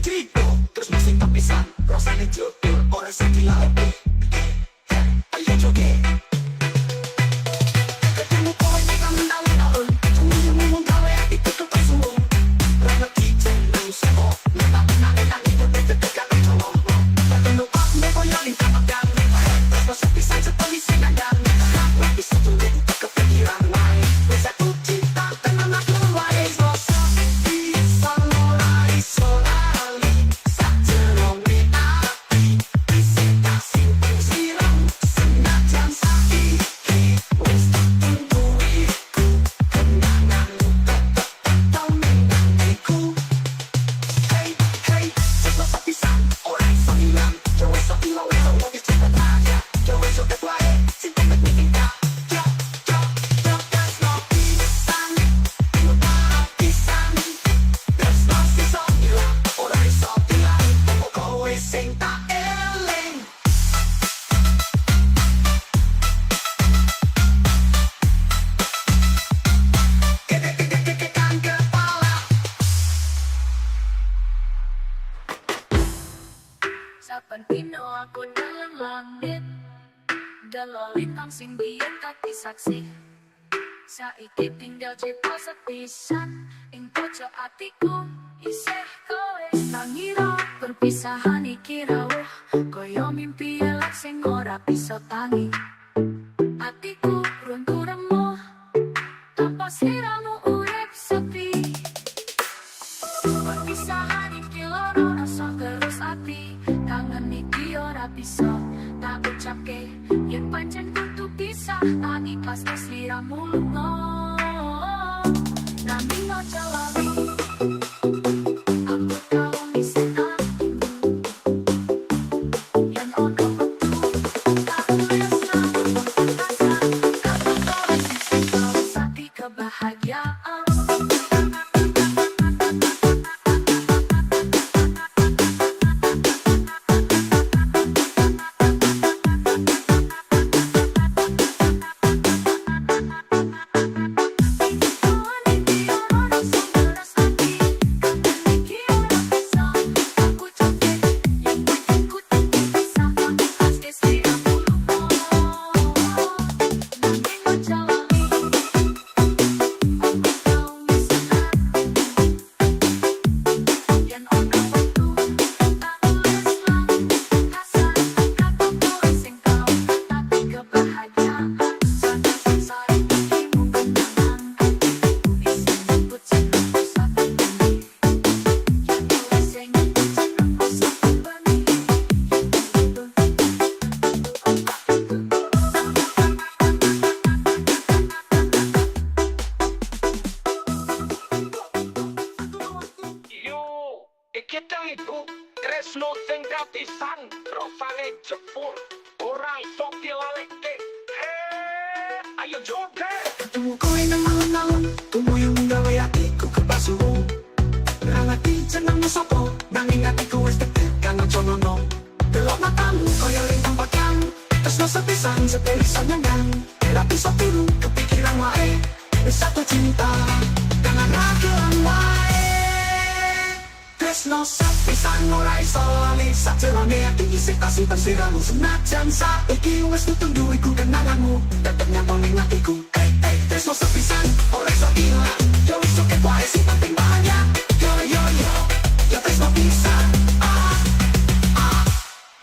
cerita terus masing tapisan rasanya jujur orang sing dilapi ayo joget ketemu kowe dengan mendalam cuma ngomong gawe itu tetap suruh rana kitchen lu sebo nang nang itu tetep tolong ketemu kok nego yang ditambakan terus bisa seperti sinandang bisa tuh kepikiran lain bisa tuh cinta tenang aku wise bisa mulai solali saceroni api bisa kasih siram senajan sakit wis tungguiku kenanganmu tetep tau menangiku hey hey sebab pisan orang iso hilang jauh iso hilang wis cepet aja jauh iso ketwae cinta kita sing tak eling kedekan kepala Saban pino aku dalam langit Dalam lintang sing biyen kaki saksi Saiki tinggal cerita sepisan Ing pojok atiku isih kowe Nangira perpisahan iki rawuh Koyo mimpi elek sing ora bisa tangi Atiku runtuh remuk Tanpa sliramu urip sepi Perpisahan iki loro rasa terus ati Kangen iki ora bisa tak ucapke Yen pancen kudu pisah tak ikhlas nek sliramu lunga Nanging aja lali Aku tau ngisih atimu Yen ono wektu tak tulis nang perasaan Kata tau sisi tau sati kebahagiaan kita itu tresno sing gratisan rasane jepur ora iso dilaleke ayo joget ketemu kowe nang alun-alun tunggu yang nggawe atiku kebasuh ngerti jenengmu sapa nanging atiku wis tetek kang aja ngono delok matamu koyo lintang pakang tresno sepisan sepisan nyangang ora bisa tiru kepikiran wae wis satu cinta dengan ragelan wae Tresno sepisan ora iso lali sacerone ati isih tasih tersiramu senajan saiki wis ditunggu iku kenanganmu tetep nyambung ning atiku Tresno sepisan ora iso ilang yo wis oke wae sing penting bahagia yo Tresno pisan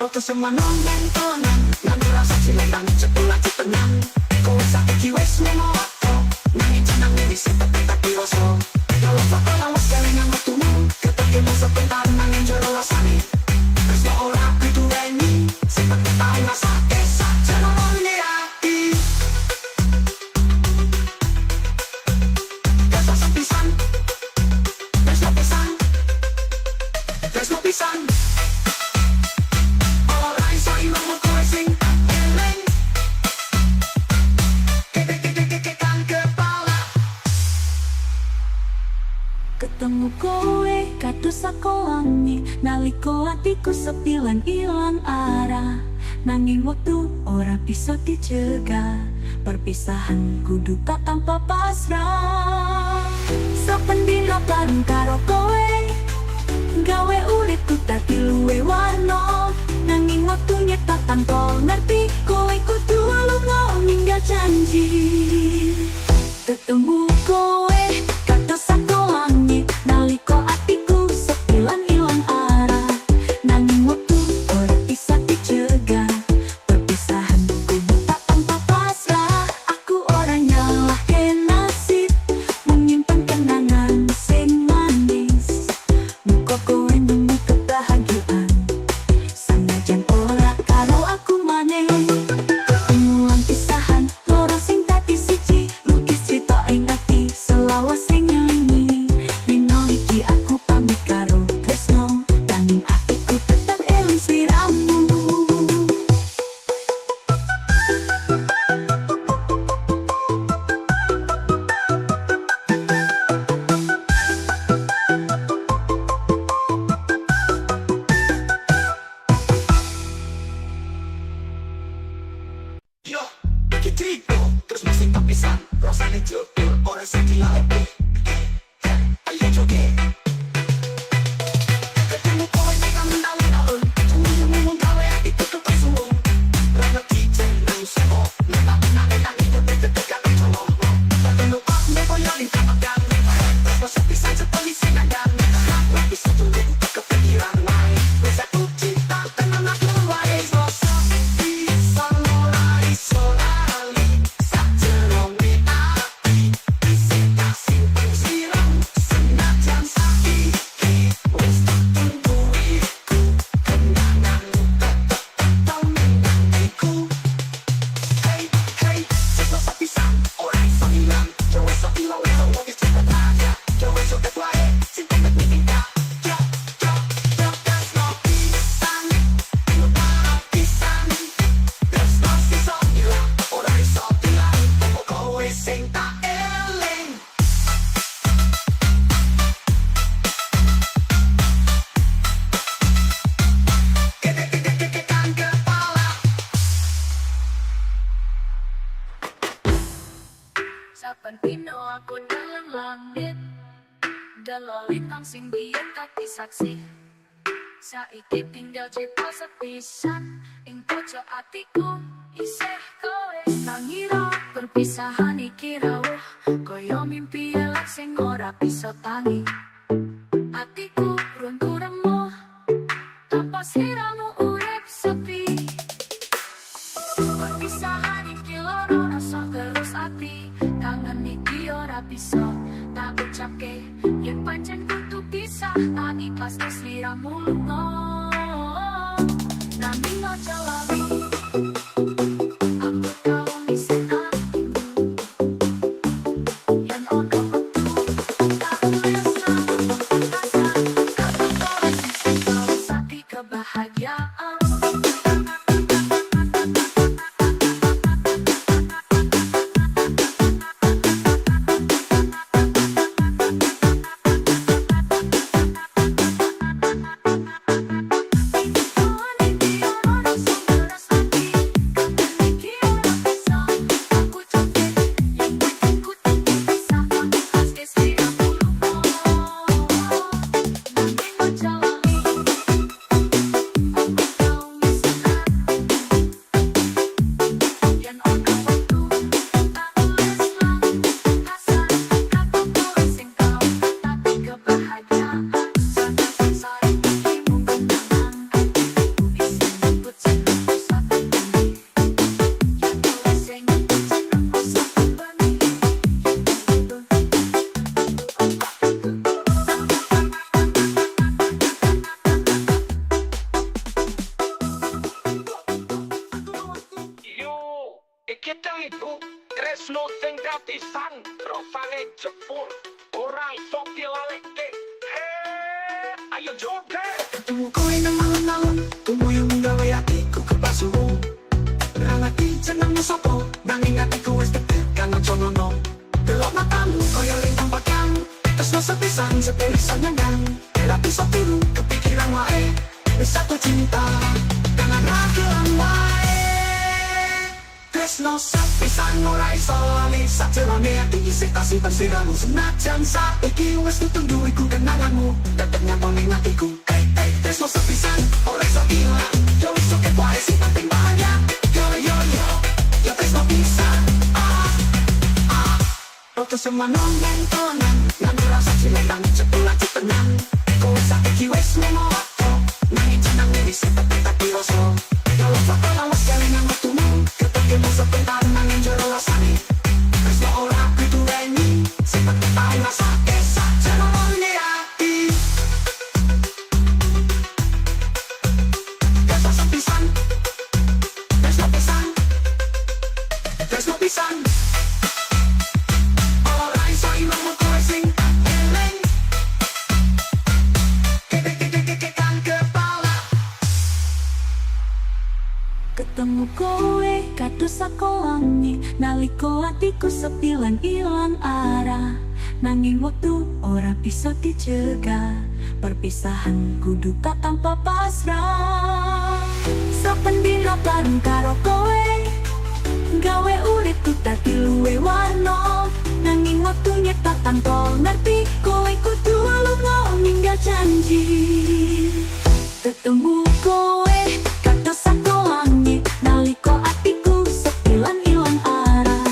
Roto semua nonton nang rasa cilendang cepulan tenang kowe saiki wis ngono nanging jeneng isih tetep tak piroso yo bakal lawas kelingan waktumu ketemu sebentar nanging jero rasane Tresno ora kudu reni sing tau ngrasake sacerone ati Tresno sepisan Tresno pisan Tresno pisan ora iso ilang kowe sing eling kedekan kepala Ketemu kowe kados sakowangi naliko atiku sepi lan ilang arah nanging waktu ora bisa dicegah perpisahan kudu tak tanpa pasrah saben dina bareng karo kowe gawe urip Tanpa ngerti kowe kudu lunga ninggal janji. Ketemu kowe kados saka langit, nalika atiku sepi lan ilang arah. Nanging wektu ora bisa dicegah, perpisahanku tak tanpa pasrah. Aku ora nyalahke nasib, menyimpan kenangan sing manis. Muga kowe nemu kebahagiaan, sanajan ora karo aku maneh. Mulang pisahan loro sing dadi siji, lukis crita ing ati selawas sing nyanyi. Dino iki aku pamit karo tresno, nanging atiku tetep eling sliramu. Yo, kitriko, terus masing tapisan rasanya jujur, orang sekilas ayo joget. Ketemu kowe nekan daun-daun, ngomong gawe itu tetap suwung. Rana kijen nang sebo, nang itu tetep gak colong. Ketemu pas nebo yo lintang magang, masuk pisan setoli sengadang. Bisa tunggu kepikiran wae, bisa ku cinta tenan aku wae. Bisa ora iso lali, sajerone ati, isi kasih siram, senajan saiki wis tunggu iku, kenanganmu tetep tau menantiku. Hey, hey, setelah sapisan, ora iso hilang, jauh iso ilang, wis cinta tanya, jauh iso ketwae, cinta menikah. There's no pisan, no pisan. There's no sisa hilang, ora iso hilang, kowe sing tak eling. Kekan kepala. Saben pino aku dalam langit, dalam lintang sing biyen kaki saksi. Saiki tinggal cerita sepisan, ing pojok atiku isih kowe. Nangira perpisahan iki rawuh, koyo mimpi elek sing ora bisa tangi. Atiku runtuh remuk, tanpa sliramu urip sepi. Perpisahan iki loro rasa terus ati, kangen iki ora bisa tak ucapke. Yen pancen kudu pisah, nanging pas sliramu lunga, nanging aja lali. Aku tau ngisih atimu, yen ono wektu tak tulis nama rasa. Aku tau sing tau sati kebahagiaan. Kita itu tresno sing gratisan, rasane jepur, ora iso dilaleke. Ayo joget. Ketemu kowe nang alun-alun, tunggu yang nggawe atiku kepasuhu. Rana kijen nang sopo, nanging atiku wis tetek kang aja ngono. Delok matamu koyo lintang pakang, tresno sepisan sepelisan nyanggang. Ora bisa turu kepikiran wae, wis aku cinta dengan rakyat wae. Tresno sepisan ora iso lali, sajerone ati isih tak simpen sliramu. Senajan saiki wis tunggu iku kenanganmu, tetep nyambung ning atiku. Tresno sepisan ora iso ilang, yo iso ketwae sing penting wae. Semanong bentonan nganggo rasa cilelang cepulan cepenan kowe sakit ki wis ngono wae nanging jeneng iki seperti tak dirasa kalau bakal lawas kelingan metumu ketemu sebentar nanging jero rasane wis ora kudu weni seperti tau ngrasake sajarone ati Desno pisan Desno pisan Desno pisan Ketemu kowe kados sakowangi naliko atiku sepi lan ilang arah nanging wektu ora bisa dicegah perpisahan kudu tak tanpa pasrah saben dina bareng karo kowe gawe uripku dadi luwe warna nanging wektu nyetak tanpa ngerti kowe kudu lunga ninggal janji ketemu kowe kados sakowangi naliko atiku sepi lan ilang arah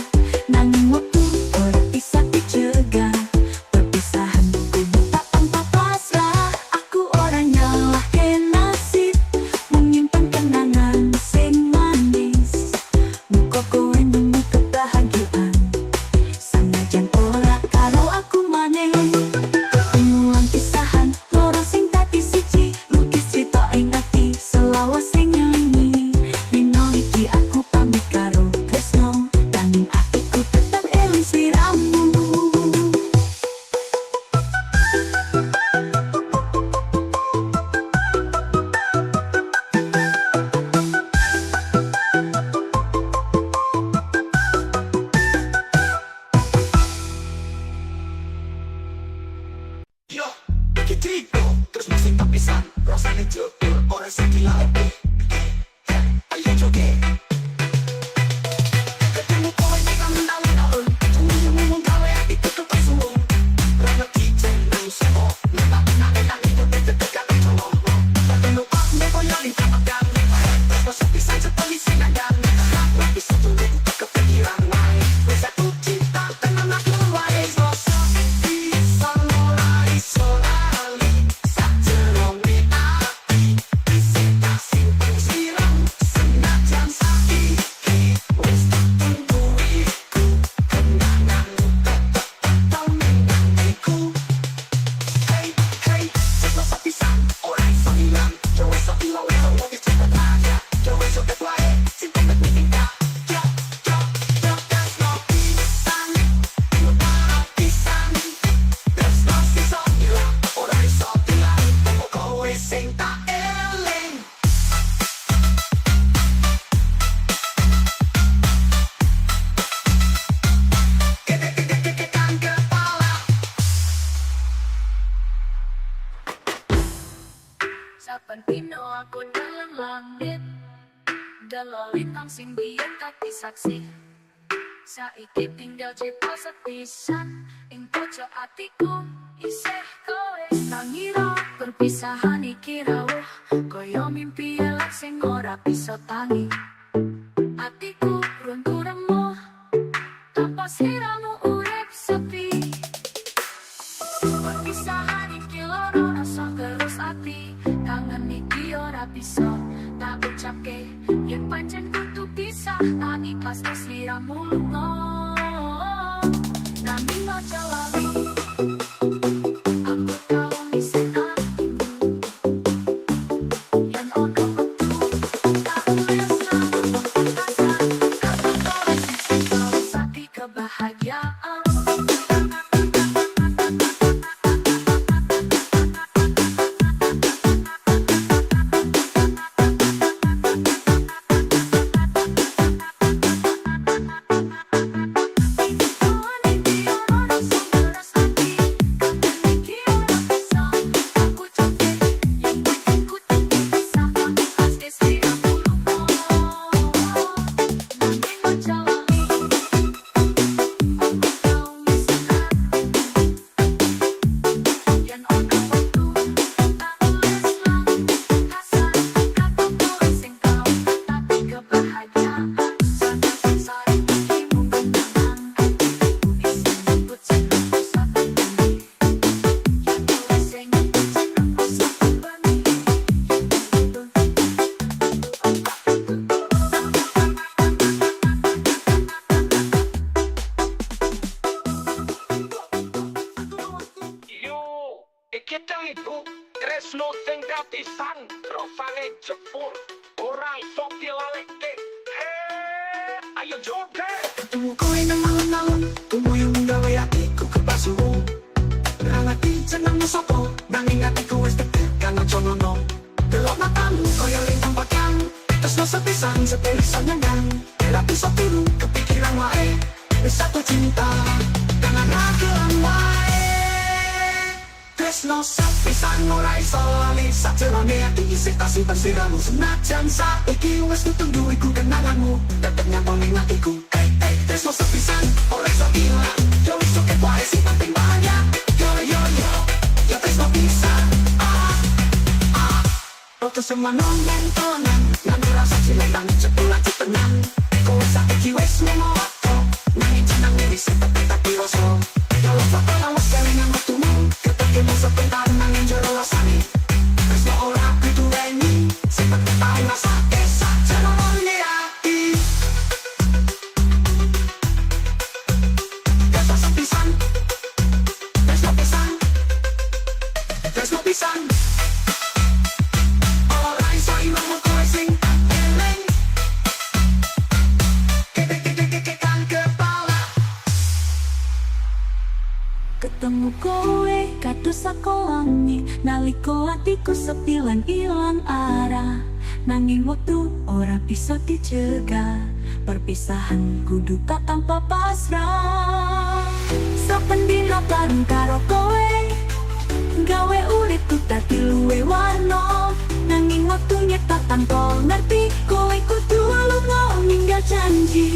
nanging wektu ora bisa dicegah perpisahan kudu tak tanpa pasrah aku ora nyalahke nasib menyimpan kenangan sing manis muka kowe nemu kebahagiaan sanajan ora karo aku maneh ketemu lan pisahan loro sing dadi siji lukis cita ing ati selawas sing nyanyi dino iki aku pamit karo tresno nanging atiku tetep eling sliramu Yo, kitigo, terus masih tapisan rasanya jebul, orang sing gila ayo joget ketemu kowe di kandang-kandang ngomong gawe itu tuh pas semua rana kitchen nang semua nang itu dekat ngomong ketemu pas me koyo di tapakan terus masih bisa cepet singan tapi satu itu kepikiran naik bisa tuh cinta tenang aku wae so bisa mulai solali sajerong di ati bisa simpen siram senajan sakit wis tunggu iku kenangan tetep tau menangiku hey hey sesuatu sapisan orang iso hilang jauh iso hilang wong iki cepet aja jauh iso ketwae simpen tinggal yo there's no pisan you para pisan there's no iso hilang orang iso hilang kowe sing tak eling ketekan kepala saben dino aku dalam langit dalam lintang sing biyen kaki saksi saiki tinggal cipta sepisan ing pojok atiku isih kowe tangira perpisahan iki rawuh koyo mimpi elek sing ora bisa tangi atiku runtuh remuk tanpa siramu urip sepi perpisahan iki loro rasa terus ati kangen iki ora bisa tak ucapke yen pancen kudu pisah tani pas sliramu lunga nami maca lali aku tau ngisih atimu yen ono wektu tak rasa aku tau sing sati kebahagiaan tresno sing gratisan rasane jepur ora iso dilalekke. Ayo joget. Ketemu kowe nang alun-alun, tumuyung gawe atiku kepasuwung. Ngalati jenengmu sapa, nanging atiku wis deg-degan aja ngono. Delok matamu kaya lintang pakang, tresno sepisan sepisan nyenggang. Ela bisa tiru kepikiran wae, wis satu cinta dengan ragelan wae. Tresno sepisan ora iso lali, sajerone ati isih tak simpen siramu. Senajan saiki wis ditunggu iku kenanganmu, tetep nyambung ning atiku. Tresno sepisan ora iso ilang, yo wis cukup wae sing penting banyak. Yo tresno pisan. Roto semua nonton-nontonan, nganggo rasa cilekan cepulan tenang. Kowe saiki wis ngono-ngono, nanging jenengmu wis tetep dirasa. Yo foto lawas kelingan waktumu, ketemu sebentar nanging jero rasane. Tresno ora kuduweni, sing penting tau ngrasake sajerone ati. Tresno sepisan, tresno pisan, tresno pisan. Ora iso ilang kowe sing tak eling. Kek-kek-kek-kek-kekan kepala. Ketemu kowe kados sakowangi, naliko atiku sepi lan ilang arah. Nanging waktu ora bisa dicegah, perpisahan kudu tak tanpa pasrah. Saben dina bareng karo kowe, gawe uripku dadi luwih warna. Nanging waktu nyetak tanpa ngerti, kowe kudu lunga ninggal janji.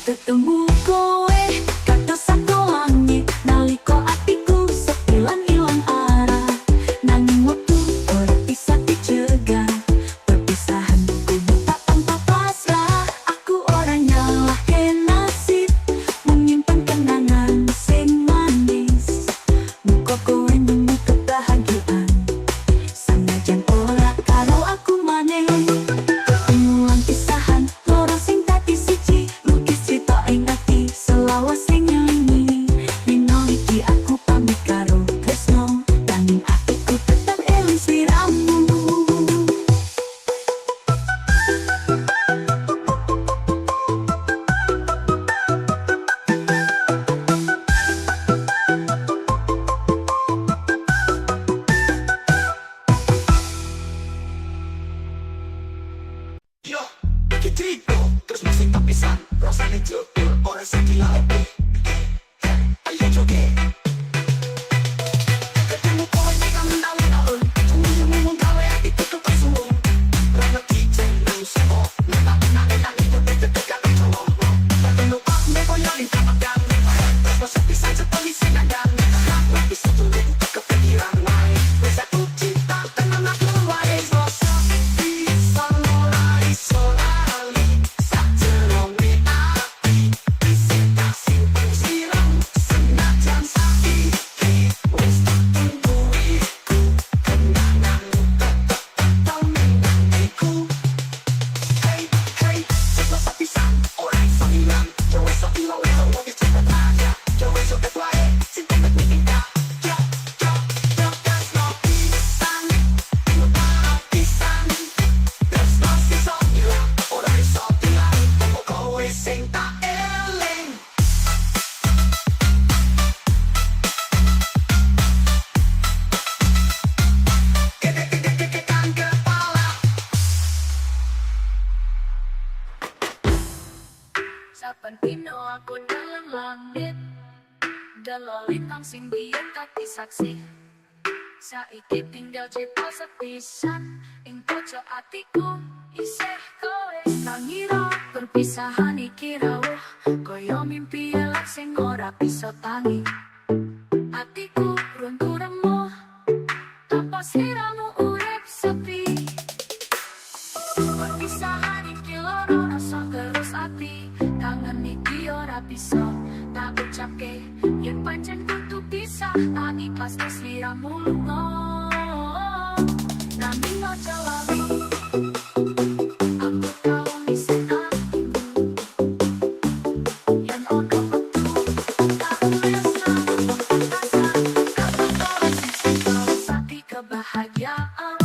Ketemu kowe kados sakowangi, naliko atiku sepi lan ilang arah. Nanging waktu ora bisa dicegah, perpisahan kudu tak tanpa pasrah. Aku ora nyalahke nasib, menyimpan kenangan sing manis. Muka kowe nemu kebahagiaan, sanajan ora karo aku maneh. Ketemu pisahan, loro sing dadi siji, lukis cita ing ati, selawas sing nyanyi. Dino iki aku pamit karo tresno, nanging atiku tetep eling sliramu. Yo, iki terus masih tak pisan, rasane jepur ora sing dilalekke. Ayo joget. Ketemu kowe nang alun-alun, tumuyung gawe atiku kepasuwung. Ngerti jenengmu sapa, nang atiku deg-degan aja ngono. Ketemu kowe koyo lintang pakang, tresno sepisan sepisan nyenggang. Ora bisa tiru kepikiran wae, wis satu cinta dengan aku wae. Sepisan ora iso lali, sajerone ati isih tak simpen siramu. Senajan saiki wis ditunggu iku kenanganmu, tetep tau ning atiku. Tresno sepisan ora iso ilang, yo wis ilang wis cepet aja. Yo wis cukup wae sing penting kita. Yo tresno pisan, pisan. Tresno iso ilang, ora iso ilang, kowe sing tak eling. Kek-kek-kek-kekan kepala. Saben dino aku dalam langit, delok lintang sing biyen dadi saksi. Saiki tinggal cipta sepisan, ing pojok atiku isih kowe. Nangira perpisahan iki rawuh, koyo mimpi elek sing ora bisa tangi. Atiku runtuh remuk, tanpa sliramu urip sepi. Perpisahan iki loro rasa terus ati, kangen iki ora bisa tak ucapke. Yen pancen kudu pisah, tak ikhlas sliramu lunga. Nanging aja lali, aku tau misah atimu. Yen ono wektu, aku rasa perpisahan, aku tau sisi terus ati. kebahagiaan.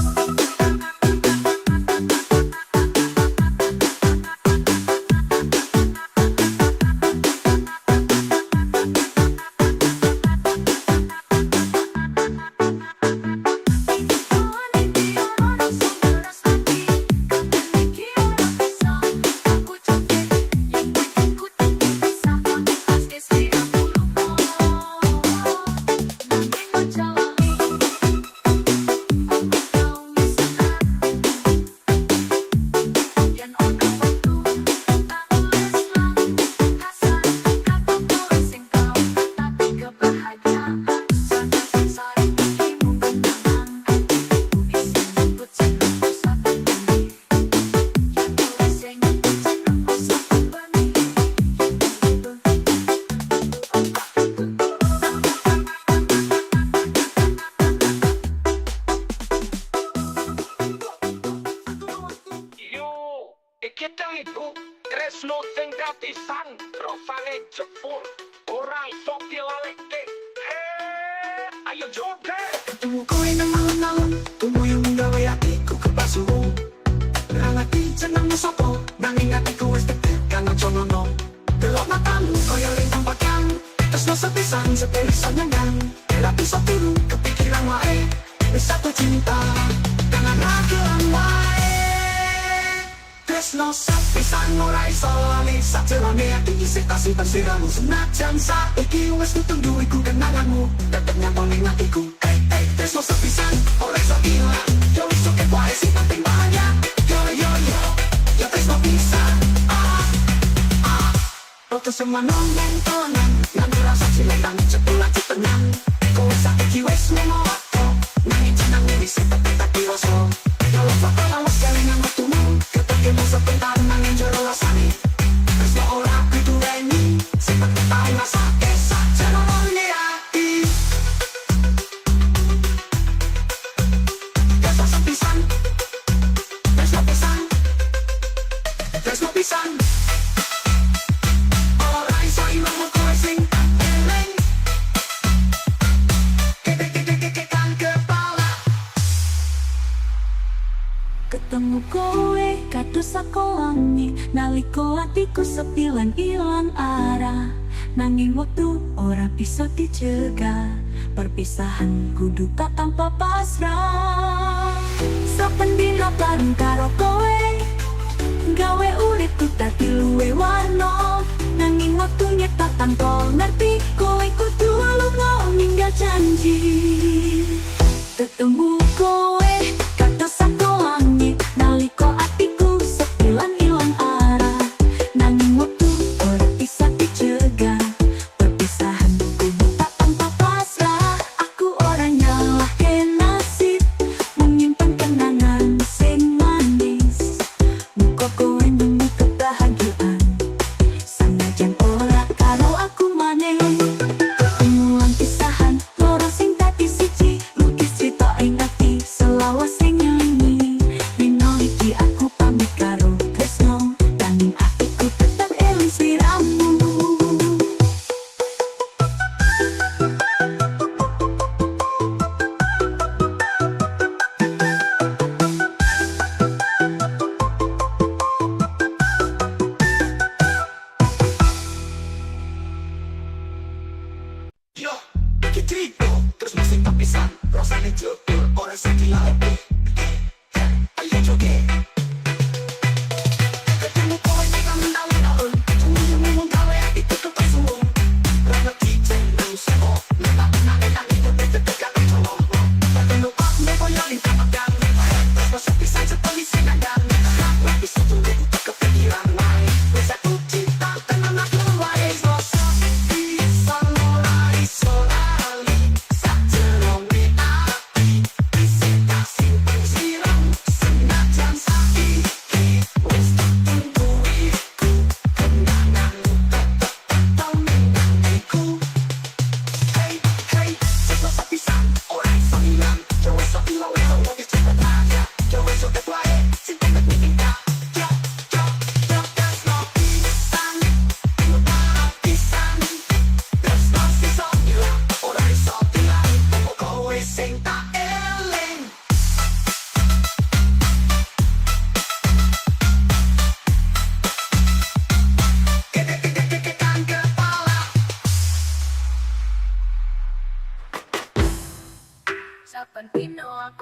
Yo, kita itu Tresno sing gratisan, rofane jepur, ora iso dilaleke. Ayo joget. Ketemu kowe nang alun-alun, tunggu yang nggawe atiku kepasuhu. Ngerti jenengmu sopo, nanging atiku wis deket kang aja ngono. Delok matamu kaya lintang pakang, tresno sepisan sepisan nyengang. Ora bisa tiru kepikiran wae, wis satu cinta, jangan raguan wae. Tresno sepisan ora iso lali, sajelone ati isih tasih tersiramu. Senajan saiki wis ditunggu iku kenanganmu, tetep nyantol ning atiku. Tresno sepisan ora iso ilang, yo wis oke wae sing penting bahagia. Yo tresno pisan, Roto semua nonton tonan, yang rasa cilendang cepulah tenang. Kowe saiki wis lunga waktu, nanging jenengmu isih tetep tak dirasa. Yo foto lawas kelingan waktumu, ketemu mau sebentar nanging jero rasane. Tresno ora kudu reni, sing penting tau ngrasake sajenenge ati. Tresno sepisan, tresno pisan, tresno pisan. Ora iso ilang kowe sing eling. Kang kepala. Ketemu kowe kados sakowangi, naliko atiku sepi lan ilang arah. Nanging waktu ora bisa dicegah, perpisahan kudu tak tanpa pasrah. Saben dina bareng karo kowe, gawe uripku dadi luwe warna. Nanging waktu nyetak tanpa ngerti, kowe kudu lunga ninggal janji. Ketemu kowe kados sakowangi, naliko atiku sepi lan ilang arah. Nanging waktu ora bisa dicegah, perpisahan kudu tak tanpa pasrah. Aku ora nyalahke nasib, menyimpan kenangan sing manis. Muga kowe nemu kebahagiaan, sanajan ora karo aku maneh. Ketemu lan pisahan, loro sing dadi siji, lukis cerita ing ati selalu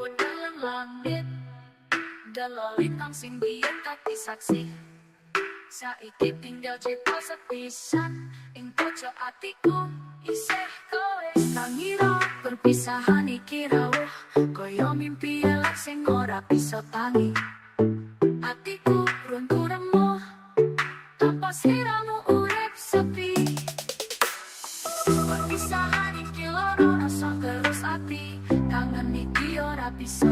Tuwon dalang langit Dalawin sing biyen kati saksi Saiki tinggal cita sepisan Ing pojok atiku isih kowe Tangira perpisahan iki rawuh Koyo mimpi elek sing ora bisa tangi Atiku runtuh remuh Tanpa siramu urip sepi Perpisahan iki loro rasa terus ati Kangen iki ora bisa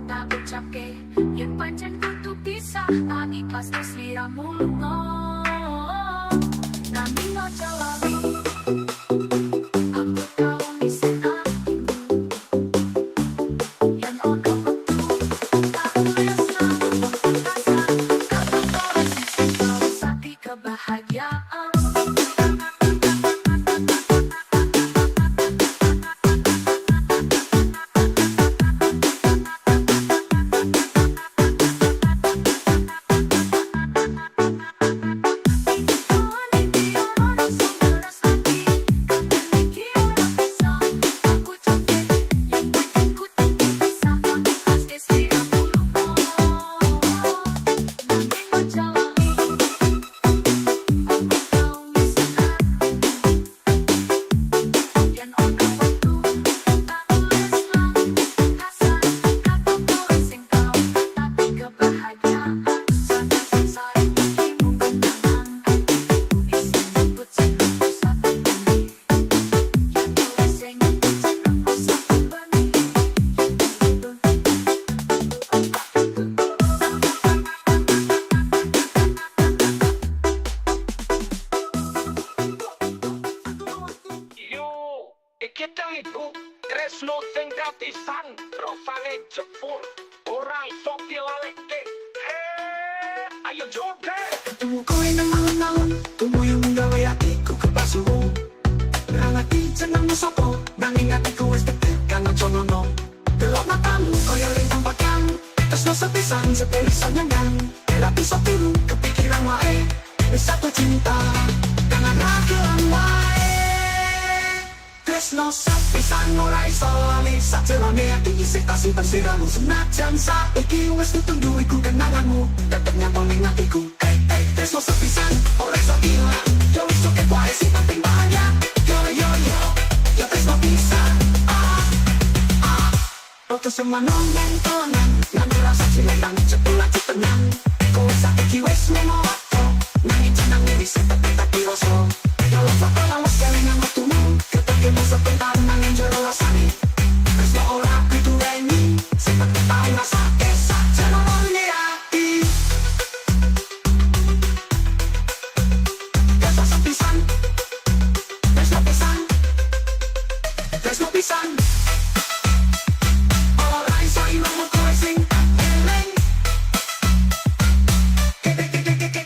tak ucapke Yen pancen kudu pisah Tani pas sliramu lunga Nanging aja lali Aku tau ngisih atimu Yen ono wektu Tak tulis nama perkasa Kata kowe sing tau sati kebahagiaan Kita itu tresno sing gratisan rasane jepur ora iso dilaleke. Ayo joget. Ketemu kowe nang alun-alun, tumuyung gawe atiku kepasuhu. Ngalati jeneng sapa, nanging atiku wis tetek kang aja ngono. Delok matamu koyo lintang pakang, tresno sepisan sepelisan nyangang. Ora bisa turu kepikiran wae, wis satu cinta, kangen ragelan wae. Tresno sepisan ora iso lali, sajerone ati isih tak simpen sliramu. Senajan saiki wis ditunggu iku kenanganmu, tetep nyambung ning atiku. Tresno sepisan ora iso ilang, yo wis oke wae sing penting bahagia. Yo tresno pisan. Oke semua nonton tonan, nang rasa cilendang cepulan tenang. Kowe saiki wis ngono waktu, nanging jeneng iki tetep tak diroso. Yo bakal lawas kelingan waktumu, ketemu sebentar nanging jero rasane. Tresno ora kudu reni, sing penting tau ngrasake sajenone ati. Tresno sepisan, tresno pisan, tresno pisan. Ora iso ilang kowe sing eling.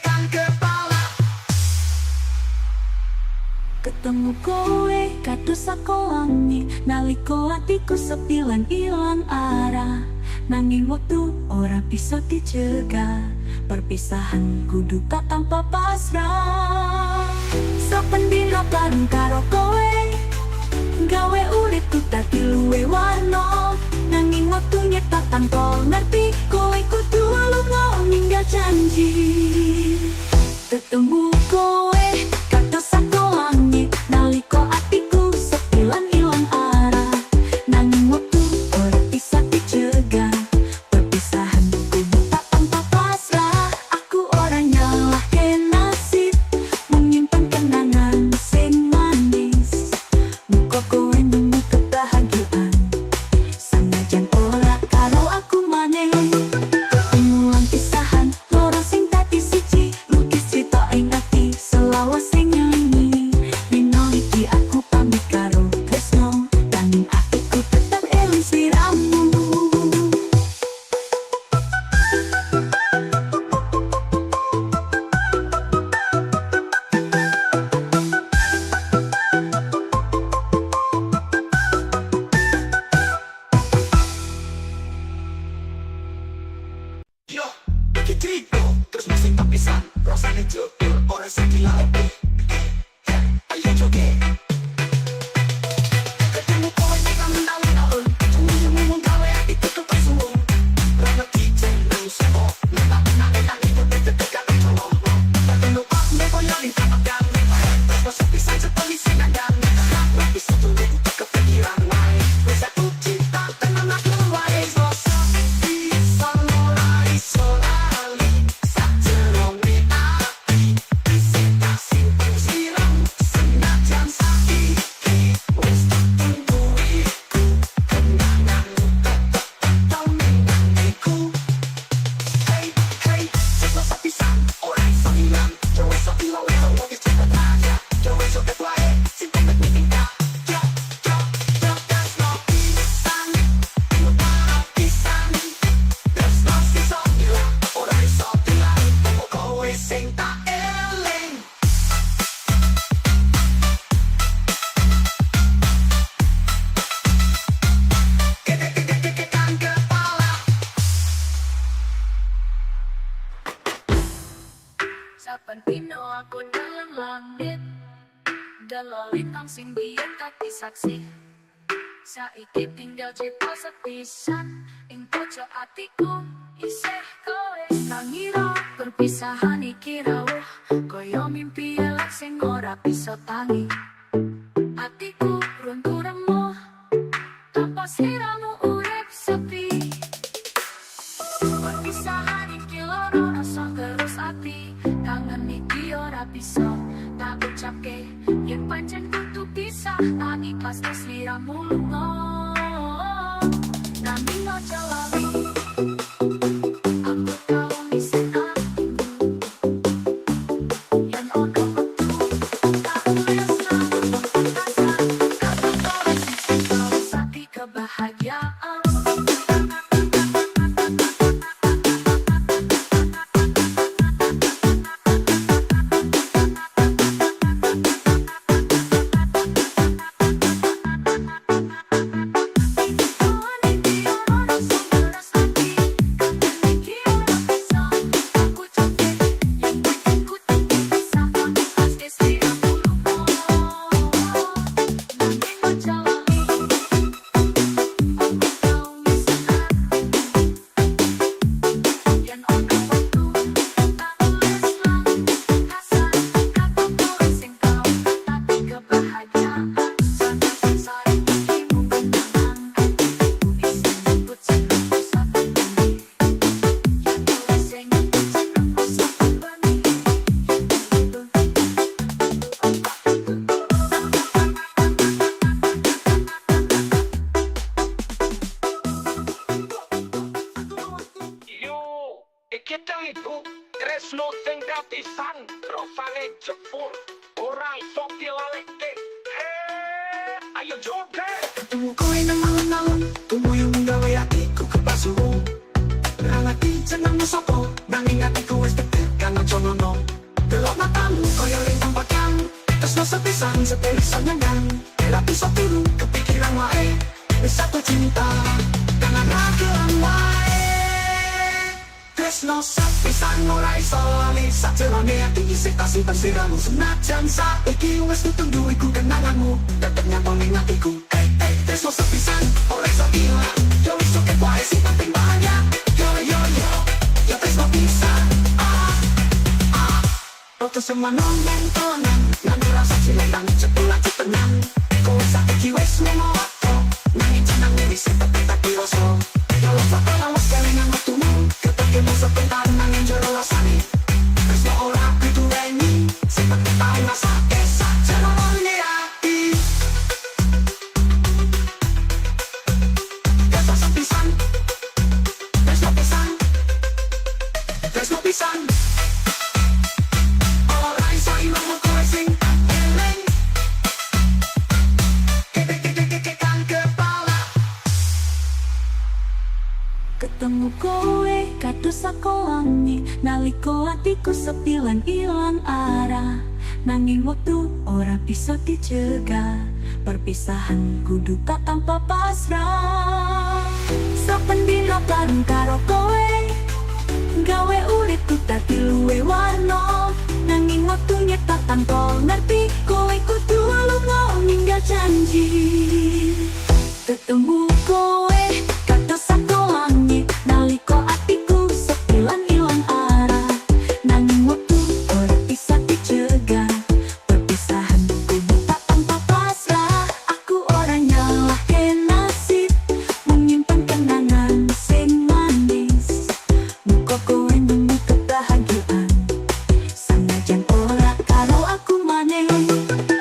Kang kepala. Ketemu kowe kados sakowangi Naliko atiku sepi lan ilang arah Nanging waktu ora bisa dicegah Perpisahan kudu tak tanpa pasrah Saben dina bareng karo kowe Gawe uripku dadi luwe warna Nanging waktu nyetak tanpa ngerti Kowe kudu lunga ninggal janji Ketemu kowe kados sakowangi Naliko atiku sepi lan ilang arah Nanging waktu ora bisa dicegah Perpisahan kudu tak tanpa pasrah Aku ora nyalahke nasib Menyimpan kenangan sing manis Muka kowe nemu kebahagiaan Sanajan ora karo aku maneh Ketemu lan pisahan loro sing dadi siji Lukis cita ing ati selawas sing nyanyi Dino iki aku pamit karo tresno Nanging atiku tetep eling sliramu Yo, kita terus masih tapisan, rasanya jepur, orang sing dilalui. Ayo joget. Ketemu kowe nang alun-alun, tumuyung gawe atiku kepasuhu. Saben pino aku dalam langit Dalam lintang sing biyen kaki saksi Saiki tinggal cipta sepisan Ing pojok atiku isih kowe Tangira perpisahan iki rawuh Koyo mimpi elek sing ora bisa tangi Atiku runtuh remuh Tanpa sliramu urip sepi Perpisahan iki loro rasa terus ati Kangen iki ora bisa tak ucapke Yen pancen kudu pisah Tani pas sliramu lunga Nanging aja lali Aku tau ngisih atimu Yen ono wektu tak tulis nang rasa Kata tulis sing terus ati kebahagiaan Iki itu tresno sing gratisan rasane jepur ora iso dilalekke. Ayo joget. Ketemu kowe nang alun-alun Tumuyung gawe atiku kepasuhu Rangati jeneng sapa Nanging atiku wis tekan aja ngono Delok matamu koyo lintang pakang Tresno sepisan sepelisan nyengang Ela bisa tiru kepikiran wae Wis satu cinta Kangen ragelan wae Tresno sepisan ora iso lali Sajerone ati isih tak simpen sliramu Senajan saiki wis ditunggu iku kenanganmu Tetep nyambung ning atiku Tresno sepisan ora iso ilang Yo wis cukup wae sing penting bahagia Yo yo yo Yo tresno pisan Roto semua nonton Nanging rasa cilekan cepulan cepenan Kowe saiki wis ngono waktu Nanging jeneng wis tetep tak diroso Yo lo foto lawas kelingan waktumu Ketemu sebentar nanging jero rasane Tresno ora kudu reni Sing penting tau ngrasake sajerone ati Tresno sepisan Tresno pisan Tresno pisan Ora iso ilang kowe sing tak eling Kekekekekekang kepala Ketemu kowe kados sakowangi Naliko atiku sepi lan ilang arah Nanging waktu ora bisa dicegah Perpisahan kudu tak tanpa pasrah Saben dina bareng karo kowe Gawe uripku dadi luwe warna Nanging waktu nyetak tanpa ngerti Kowe kudu lunga ninggal janji Ketemu kowe kados sakowangi Naliko atiku sepi lan ilang arah Nanging waktu ora bisa dicegah Perpisahan kudu tak tanpa pasrah Aku ora nyalahke nasib Menyimpan kenangan sing manis Muka kowe nemu kebahagiaan Sanajan ora karo aku maneh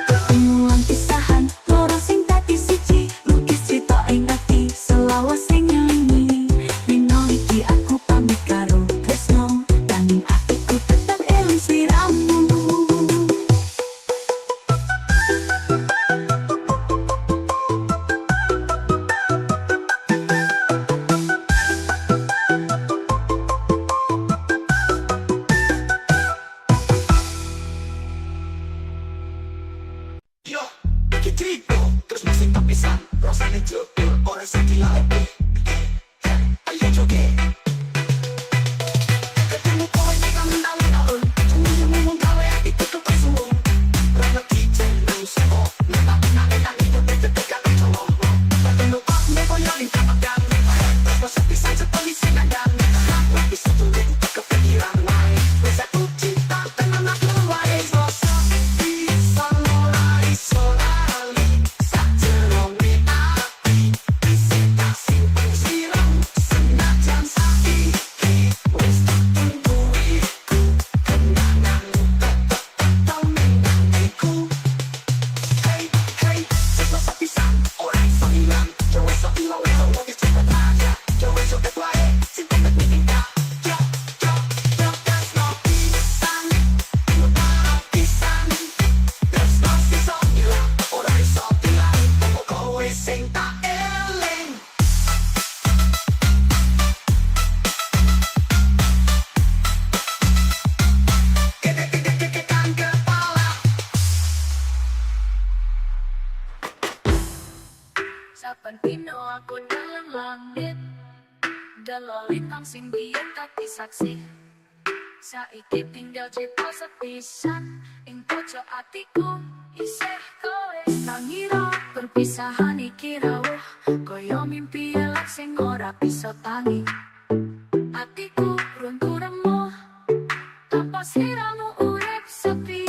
Ketemu lan pisahan Loro sing dadi siji Lukis cerita ing ati selalu lolitang sing biyen dadi saksi. Saiki tinggal cita sepisan ing pojok atiku isih kowe. Nangira perpisahan iki rawuh kaya mimpi elek sing ora bisa tangi. Atiku runtuh remuk tanpa sliramu urip sepi.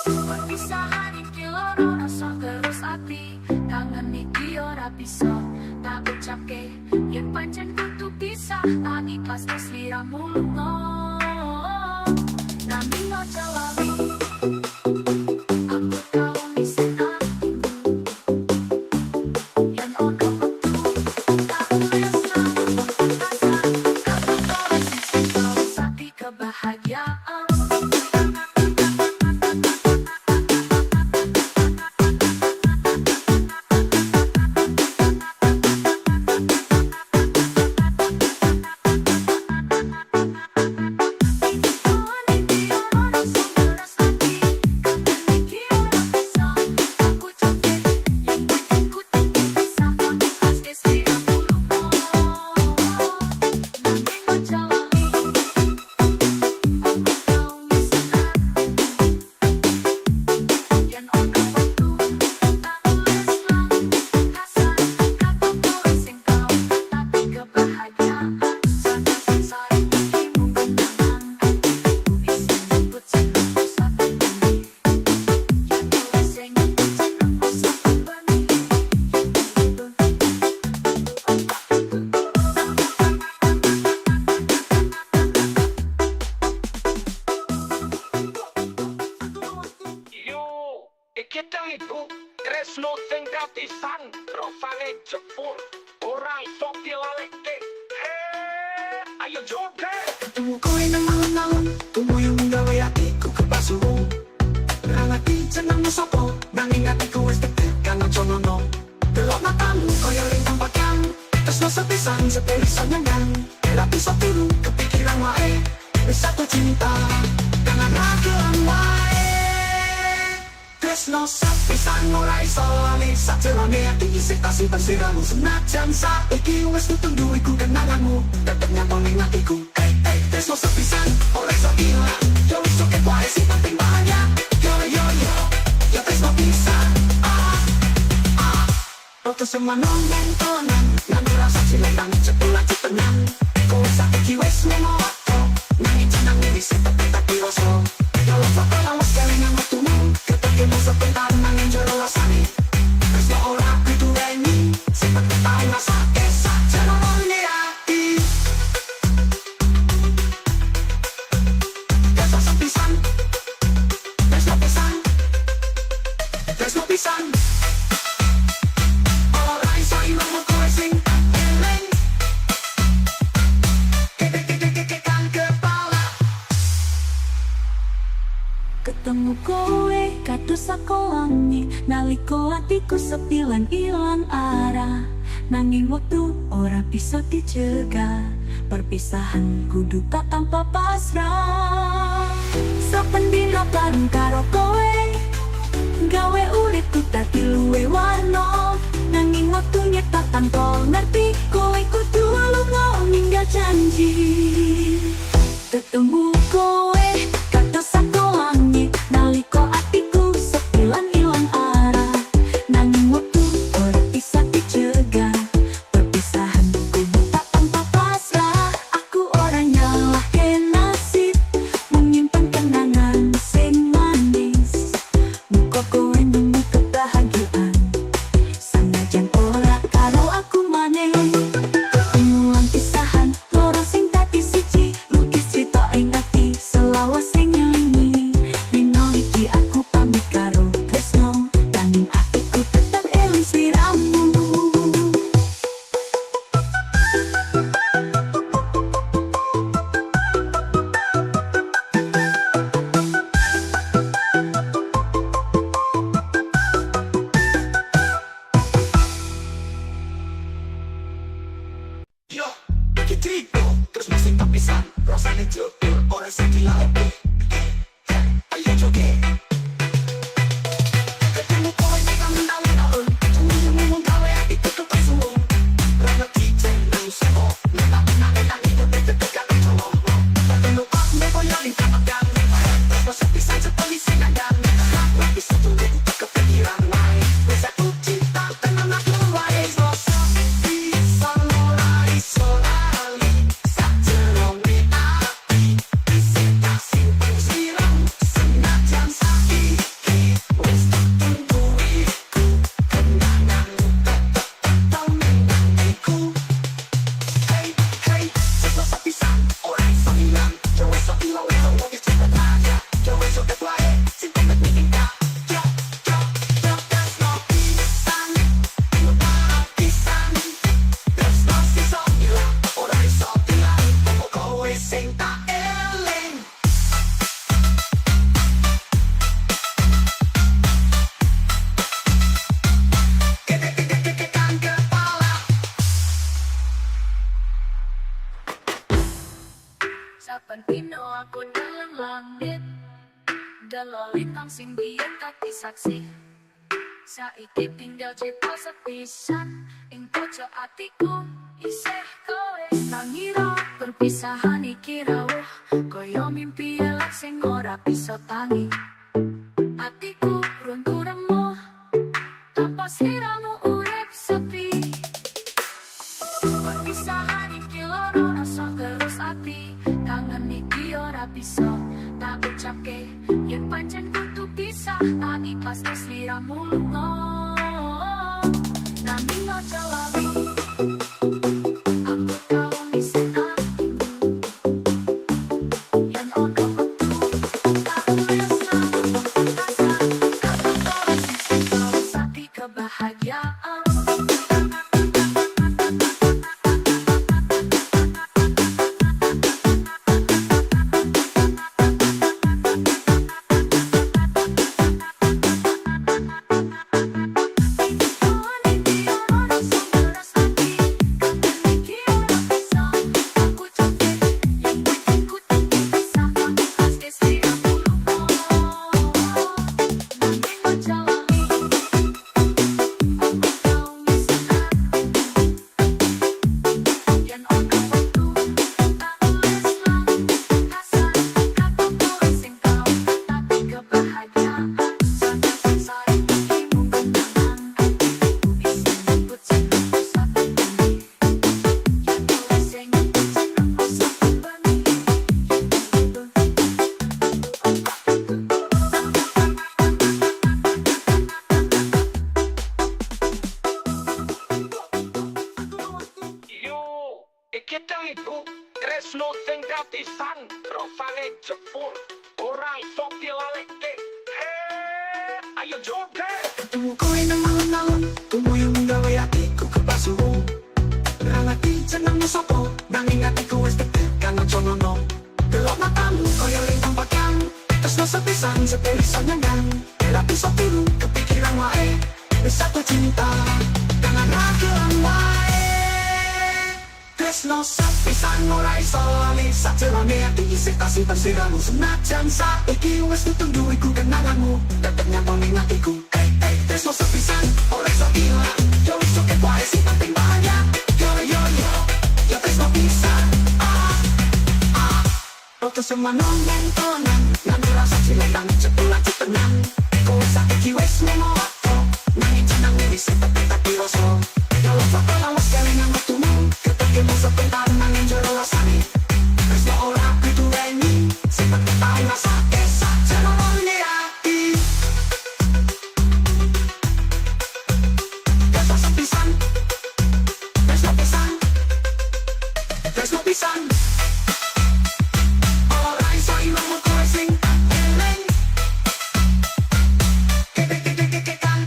Perpisahan iki loro rasa terus ati, kangen iki ora bisa tak ucapke. Yen pancen kudu pisah tak ikhlas sliramu lunga. Nanging aja lali aku tau ngisih atimu. Yen ono wektu tak tulis nang rasa kata kau sing tau sati kebahagiaan. Kita itu tresno sing gratisan, rofane jepur, ora iso dilaleke. Ayo joget. Ketemu kowe nang alun-alun, tunggu yang nggawe atiku kepasuhu. Ngerangati jenengmu sopo, nanging atiku wis deket kang aja ngono. Delok matamu kaya lintang pakang, tresno sepisan sepisan nyengang. Ora bisa tiru kepikiran wae, wis satu cinta, jangan raguan wae. Tresno sepisan ora iso lali, sajerone ati isih tak simpen sliramu. Senajan saiki wis tutung duweku kenanganmu, tetep nyantol ning atiku. Tresno sepisan ora iso ilang, yo wis oke wae sing penting bahagia. Yo tresno pisan. Roto semana mentonan, nang rasa cilendang cepulan cetenang. Kowe saiki wis ngono waktu, nanging jeneng wis tetep tak piroso. Yo lo foto lawas kelingan waktumu, ketemu sebentar nanging jero rasane. Tresno ora kudu reni, sing penting tau ngrasake sajerone ati. Tresno sepisan, tresno pisan, tresno pisan. Ora iso ilang kowe sing eling. Kang kepala. Ketemu kowe kados sakowangi, nalika atiku sepi lan ilang arah. Nanging wektu ora bisa dicegah, perpisahan kudu tak tanpa pasrah. Saben dina bareng karo kowe, gawe uripku dadi luwih warna. Nanging wektu nyetak tanpa ngerti, kowe kudu lunga ninggal janji. Ketemu kowe kados sakowangi, nalika atiku sepi lan ilang arah. Nanging wektu ora bisa dicegah, perpisahan kudu tak tanpa pasrah. Aku ora nyalahke nasib, menyimpan kenangan sing manis. Muga kowe nemu kebahagiaan, sanajan ora karo aku maneh. Ketemu pisahan, loro sing dadi siji, lukis cita ing ati selawas sing nyanyi. Dino iki aku pamit karo tresno, nanging atiku tetep eling sliramu. Yo, iki triko, terus masih tak pisan. Rasane jujur, ora sing dilaleke. Ayo joget. Ketemu kowe nang alun-alun, tunggu yang nggawe atiku kepasuhu. Ngerangati jenengmu sopo, Saben dino aku dalam langit Dalam lintang sing biyen kaki saksi Saiki tinggal cipta sepisan Ing pojok atiku isih kowe Tangira perpisahan iki rawuh Koyo mimpi elek sing ora bisa tangi Atiku runtuh remuh Tanpa sliramu urip sepi Perpisahan iki loro rasa terus ati Kangen iki ora bisa tak ucapke Yen pancen kudu pisah Tani pas sliramu lunga Nanging aja lali Aku tau misih atimu Yen ono wektu tak tulis nama rasa Kata tulis sing terus ati kebahagiaan Kita itu tresno sing gratisan rofane jepur ora iso dilaleke. Ayo joget. Ketemu kowe nang alun-alun, tumuyung gawe atiku kepasuhu. Lalaki jeneng sopo, nanging atiku wis tetek kan aja ngono. Delok matamu koyo lintang pakang, tresno sepisan sepeliso nyangang. Ora bisa tiru kepikiran wae, wis aku cinta, dengan ragelan wae. Tresno sepisan ora iso lali sajerone ati isih tak simpen sliramu senajan saiki wis ditunggu iku kenanganmu tetep nyambung ning atiku. Tresno sepisan ora iso ilang yo wis oke wae sing penting bahagia yo tresno pisan Roto semanong mentonan nang rasa cilendang cepulan tenang kowe saiki wis nemo waktu nanging jeneng wis tetep tak piroso yo lo bakal lawas kelingan waktumu ketemu sebentar nanging jero rasane tresno ora kudu weni sing penting tau ngrasake sajerone ati tresno sepisan tresno pisan tresno pisan ora iso ilang kowe sing eling kek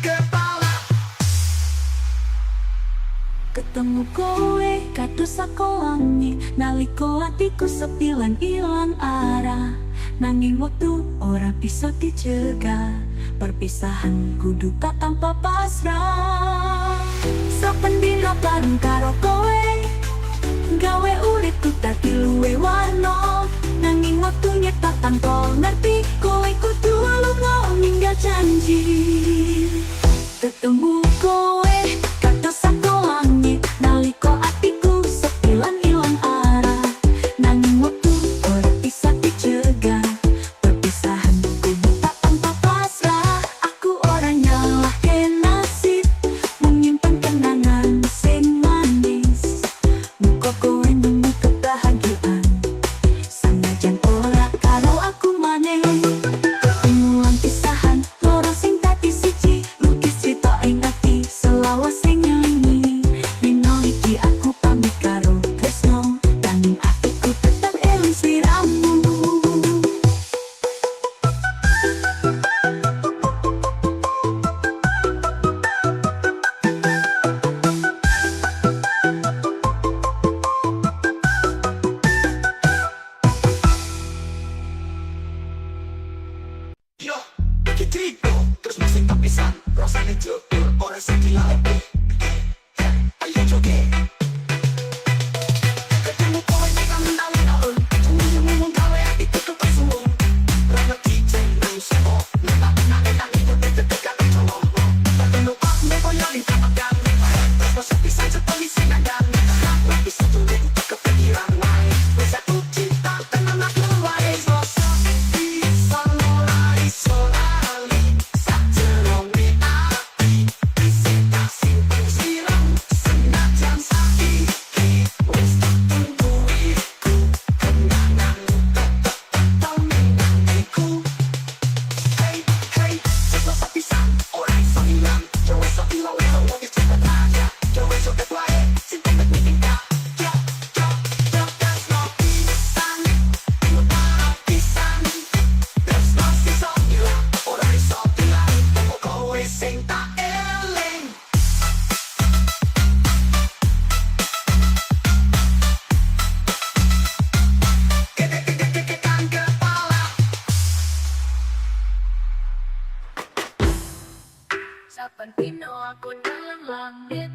kepala Ketemu kowe kados sakowangi Naliko atiku sepi lan ilang arah Nanging waktu ora bisa dicegah Perpisahan kudu tak tanpa pasrah Saben dina bareng karo kowe Gawe uripku dadi luwe warna Nanging waktu nyata tanpa ngerti Kowe kudu lunga ninggal janji Ketemu kowe kados sakowangi Naliko atiku sepi lan ilang arah Nanging waktu ora bisa dicegah Perpisahan kudu tak tanpa pasrah Aku ora nyalahke nasib Menyimpan kenangan sing manis Muka kowe nemu kebahagiaan Sanajan ora karo aku maneh Ketemu lan pisahan loro sing dadi siji Lukis cita ing ati Dino aku dalam langit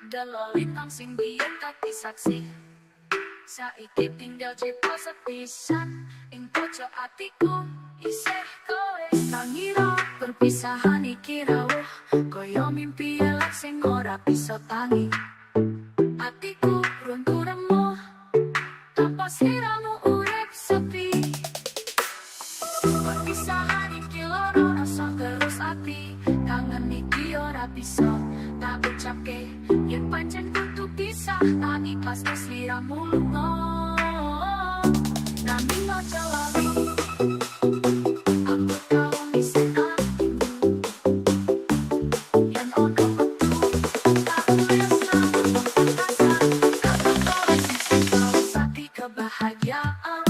Dalam lintang sing biyen kaki saksi Saiki tinggal cipta sepisan Ing pojok atiku isih kowe Tangira perpisahan iki rawuh Koyo mimpi elek sing ora bisa tangi Atiku runtuh remuh Tanpa siramu urip sepi Perpisahan iki loro rasa terus ati Kangen iki ora bisa tak ucapke Yen pancen kudu pisah Tani pas sliramu lunga Nanging aja lali Aku tau ngisih atimu Yen ono wektu Tak tulis nang rasa Aku tau sing tau sati kebahagiaan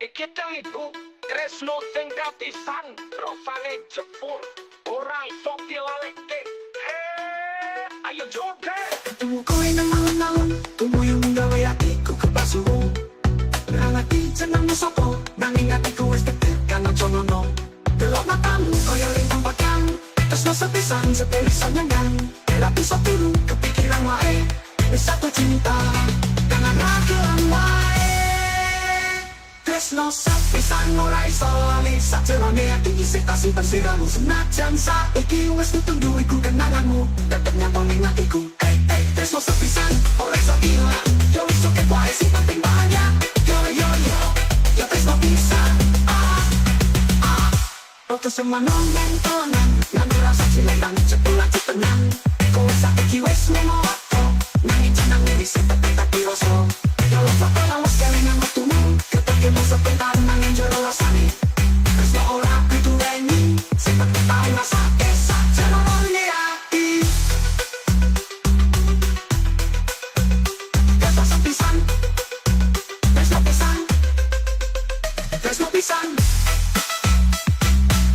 Iki itu tresno sing gratisan rasane jepur ora iso dilaleke. Ayo joget. Ketemu kowe nang alun-alun Tumuyung gawe atiku kepasuhu Nang ati jenengmu sopo Nanging atiku wis tekan aja ngono Delok matamu koyo lintang pakang Tresno sepisan sepelisan nyenggang Ela bisa turu kepikiran wae Wis satu cinta Kangen ragelan wae Tresno sepisan ora iso lali Sajerone ati isih tak simpen siramu Senajan saiki wis ditunggu iku kenanganmu Tetep nyambung ning atiku Tresno sepisan ora iso ilang Yo wis cukup wae sing penting banyak Yo yo yo Yo tresno pisan Roto semua nonton Ngambil rasa cilekan Cepulan cepenan Kowe saiki wis ngono waktu Nanging jeneng wis tetep diroso Yo lupa lawas kelingan waktumu Ketemu sebentar nanging jero rasane Tresno ora kudu weni Sing penting tau ngrasake sajerone ati Tresno sepisan Tresno pisan Tresno pisan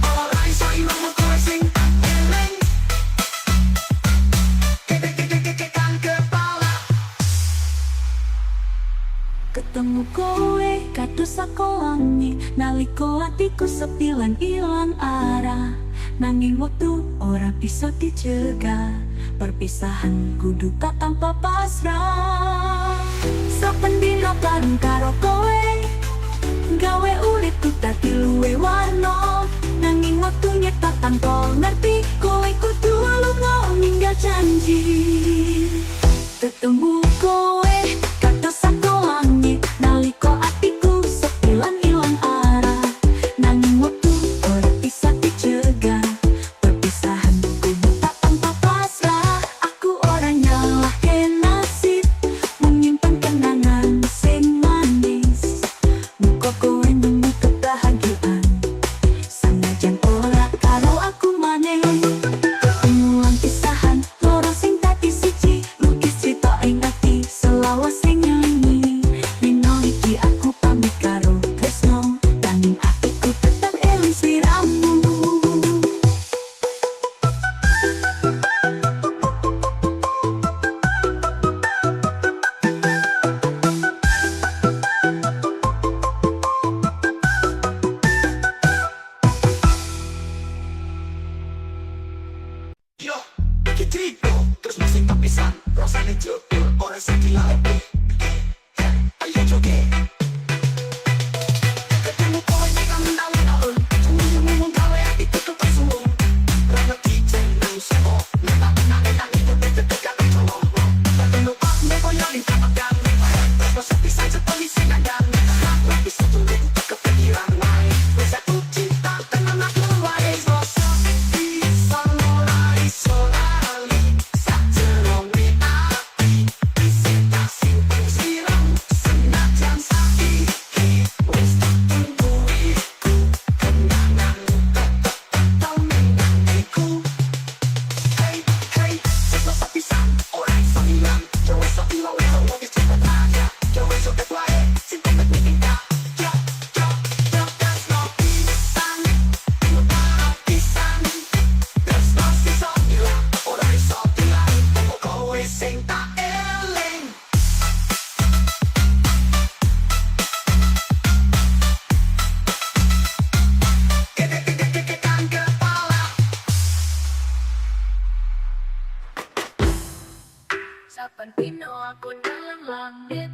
Ora iso ilang kowe sing eling Kek-kek-kek-kek-kekan kepala Ketemu kowe kados sakowangi Naliko atiku sepi lan ilang arah Nanging waktu ora bisa dicegah Perpisahan kudu tak tanpa pasrah Saben dina bareng karo kowe Gawe uripku dadi luwe warna Nanging waktu nyetak tanpa ngerti Kowe kudu lunga ninggal janji Ketemu kowe kados sakowangi Naliko atiku sepi lan ilang arah Nanging waktu ora bisa dicegah Perpisahan kudu tak tanpa pasrah Aku ora nyalahke nasib Menyimpan kenangan sing manis Muka kowe nemu kebahagiaan Sanajan ora karo aku maneh Ketemuan pisahan loro sing dadi siji Lukis cerita ing ati selawas sing nyanyi Dino iki aku pamit karo Tresno Nanging atiku tetep eling sliramu Yo, iki triko Tresno sing pisan rasane jepur ora sing dilaleke Ayo joget Ketemu kowe nang alun-alun Tumuyung gawe Saban pino aku dalam langit,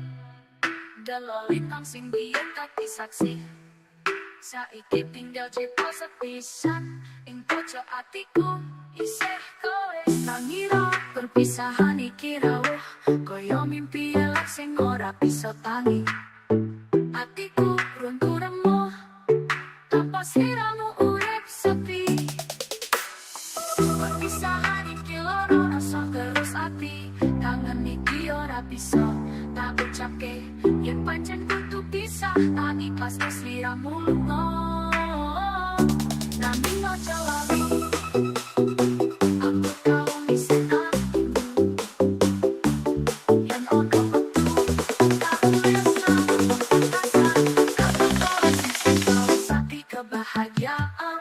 dalam lintang sing biyen dadi saksi. Saiki tinggal cerita sepisan, ing pojok atiku isih kowe. Nangira perpisahan iki rawuh, koyo mimpi elek sing ora bisa tangi. Atiku runtuh remuk, tanpa sliramu urip sepi. Perpisahan iki loro rasa terus ati, kangen iki ora bisa tak ucapke. Yen pancen kudu pisah, tak ikhlas sliramu lunga. Nanging aja lali, aku tau ngisih ati. Yen ono wektu, tak tulis nang kertas, kata-kata sing tau sati kebahagiaan.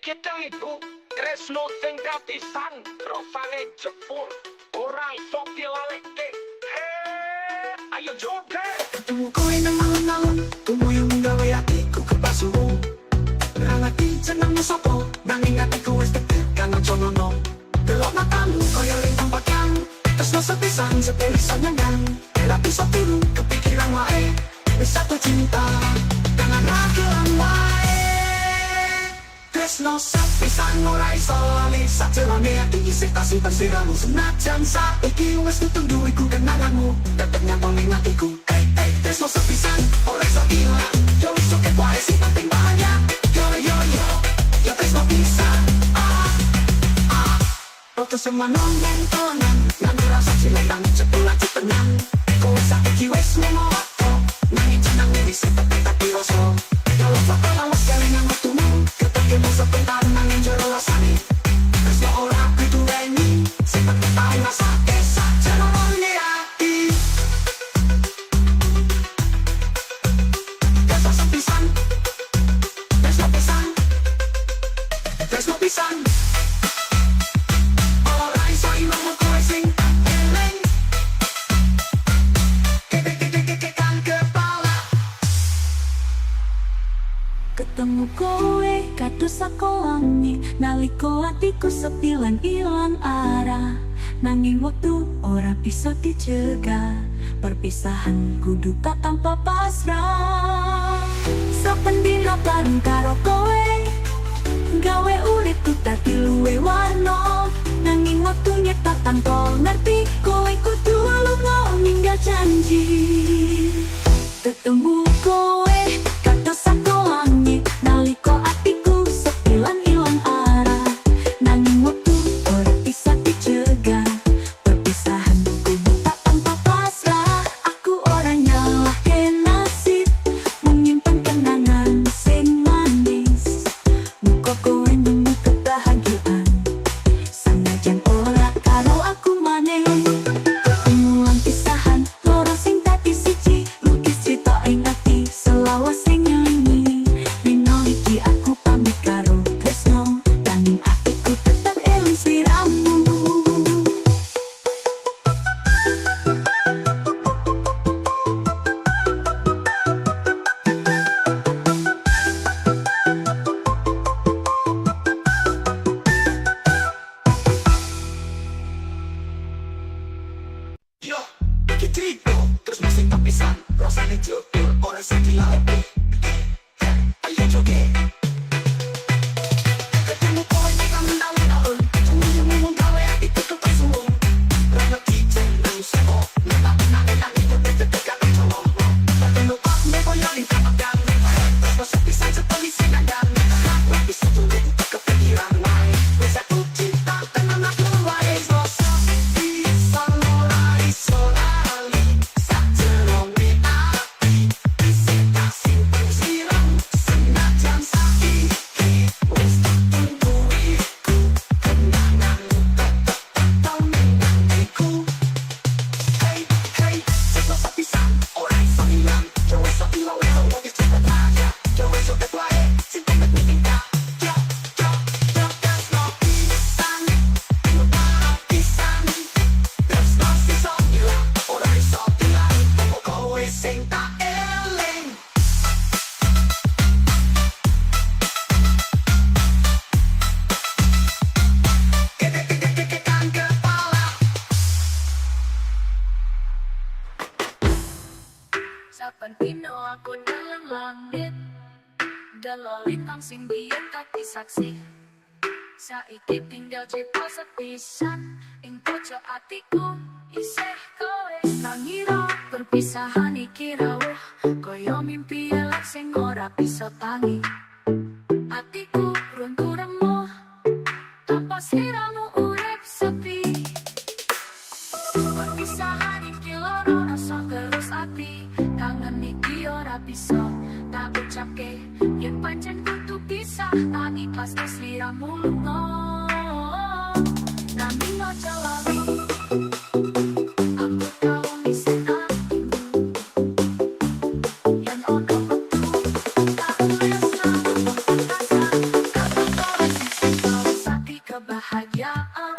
Kita itu tresno sing gratisan, rasane jepur, ora iso dilaleke. Ayo joget. Ketemu kowe nang alun-alun, tunggu yang nggawe atiku kepasuhu. Ngerti jenengmu sapa, nanging atiku wis deket kang aja ngono. Delok matamu koyo lintang pakang, tresno sepisan sepelisan nyangan. Ora bisa turu kepikiran wae, wis satu cinta, dengan ragelan wae. Tresno sepisan ora iso lali, sajelane ati isih tak simpen sliramu. Senajan saiki wis ditunggu iku kenanganmu, tetep nyambung ning atiku. Tresno sepisan ora iso ilang, yo wis cukup wae sing penting bahagia. Yo tresno pisan. Foto semua nonton tonan, nang rasa cilendang cepulan tenang. Kowe saiki wis lunga waktu, nanging jeneng wis tetep tak dirasa. Yo foto lawas kelingan waktumu, ketemu sebentar nanging jero rasane. Tresno ora kudu weni, sing penting tau rasake sajenenge ati. Tresno sepisan, tresno pisan, tresno pisan. Ora iso ilang kowe sing eling, kang kepala. Ketemu kowe kados sakowangi, nalika atiku sepi lan ilang arah. Nanging waktu ora bisa dicegah, perpisahan kudu tak tanpa pasrah. Saben dina bareng karo kowe, gawe uripku dadi luwih warna. Nanging waktu nyetak tanpa ngerti, kowe kudu lunga ninggal janji. Ketemu kowe kados sakowangi, nalika atiku sepi lan ilang arah. Nanging waktu ora bisa dicegah, perpisahan kudu tak tanpa pasrah. Aku ora nyalahke nasib, menyimpan kenangan sing manis. Muga kowe nemu kebahagiaan, sanajan ora karo aku maneh. Ketemuan pisahan, loro sing dadi siji, lukis cita ing ati, selawas sing nyanyi. Dino iki aku pamit karo tresno, nanging atiku tetep eling sliramu. Yo, iki trito, terus masih tak pisan, rasane jepur, ora iso dilaleke. Ayo joget. Ketemu kowe nang alun-alun, tunggu yang dino aku dalam langit dalam lintang sing biyen kaki saksi saiki tinggal cepat sepisan ing pojok atiku isih kowe nangira perpisahan iki rawuh koyo mimpi elek sing ora bisa tangi atiku runtuh remuh tanpa siramu urip sepi perpisahan iki loro rasa terus ati kangen iki ora bisa tak ucapke yen pancen kudu pisah tangi pas sliramu lunga nanging aja lali aku tau misah atimu yen ono wektu tak wis nang rasa kata kau sing tau sati kebahagiaan.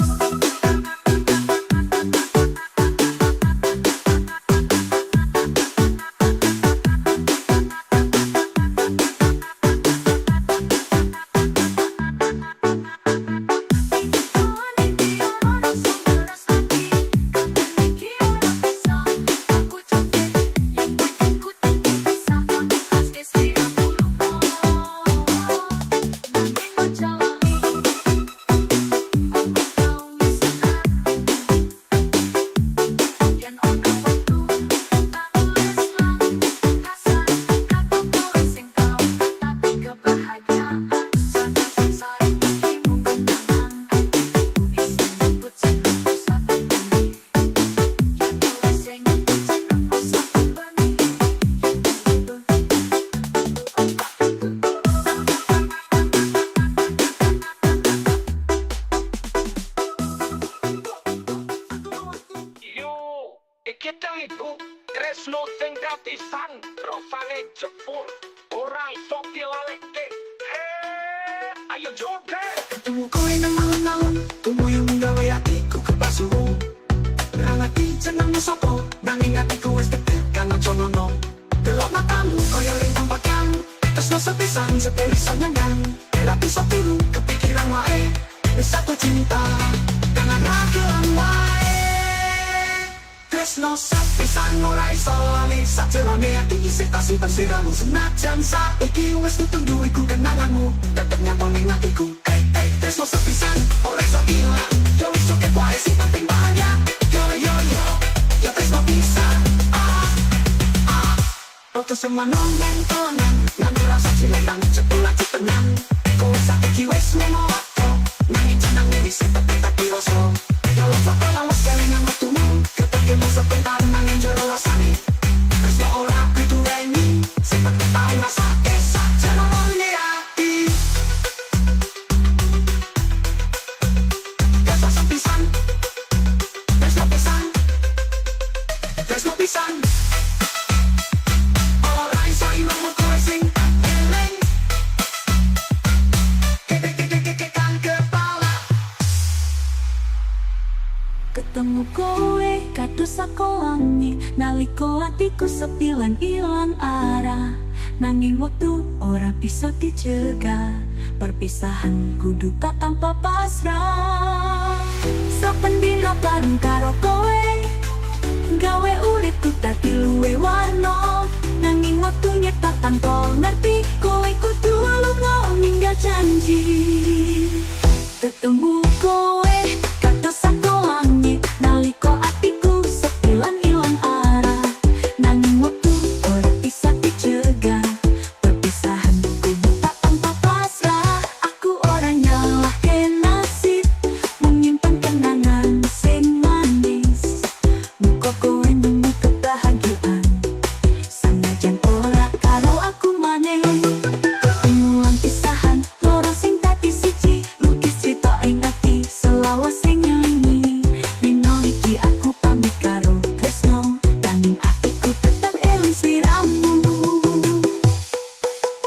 Kita itu tresno sing gratisan rofane jepur ora iso dilaleke. Ayo joget Ketemu kowe nang alun-alun tumuyung gawe atiku kepasuhu nang ati jenengmu sapa nanging atiku wis tetek kan aja ngono delok matamu koyo lintang pakang tresno sepisan sepelisan nyangan ora bisa tiru kepikiran wae wis aku cinta dengan ragelan wae tresno sepisan ora iso lali sajerone ati isih tak simpen siramu senajan saiki wis tutung duwiku kenanganmu tetep nyambung ning atiku tresno sepisan ora iso ilang yo wis oke wae sing penting bahagia yo tresno pisan Oto semua nonton tonan nang rasa cilendang cepulah tenang kowe saiki wis ngono aku nanging jeneng wis tetep tak piroso yo foto lawas kelingan metumu ketemu sebentar nanging jero rasane tresno ora kudu reni sing penting tau ngrasake sajerone ati tresno sepisan tresno pisan tresno pisan ora iso ilang kowe sing eleng kan kepala ketemu kowe kados sakowangi naliko atiku sepi lan ilang arah nanging waktu ora bisa dicegah perpisahan kudu tak tanpa pasrah saben dina bareng karo kowe gawe uripku dadi luwe warna nanging waktu nyetak tanpa ngerti kowe kudu lunga ninggal janji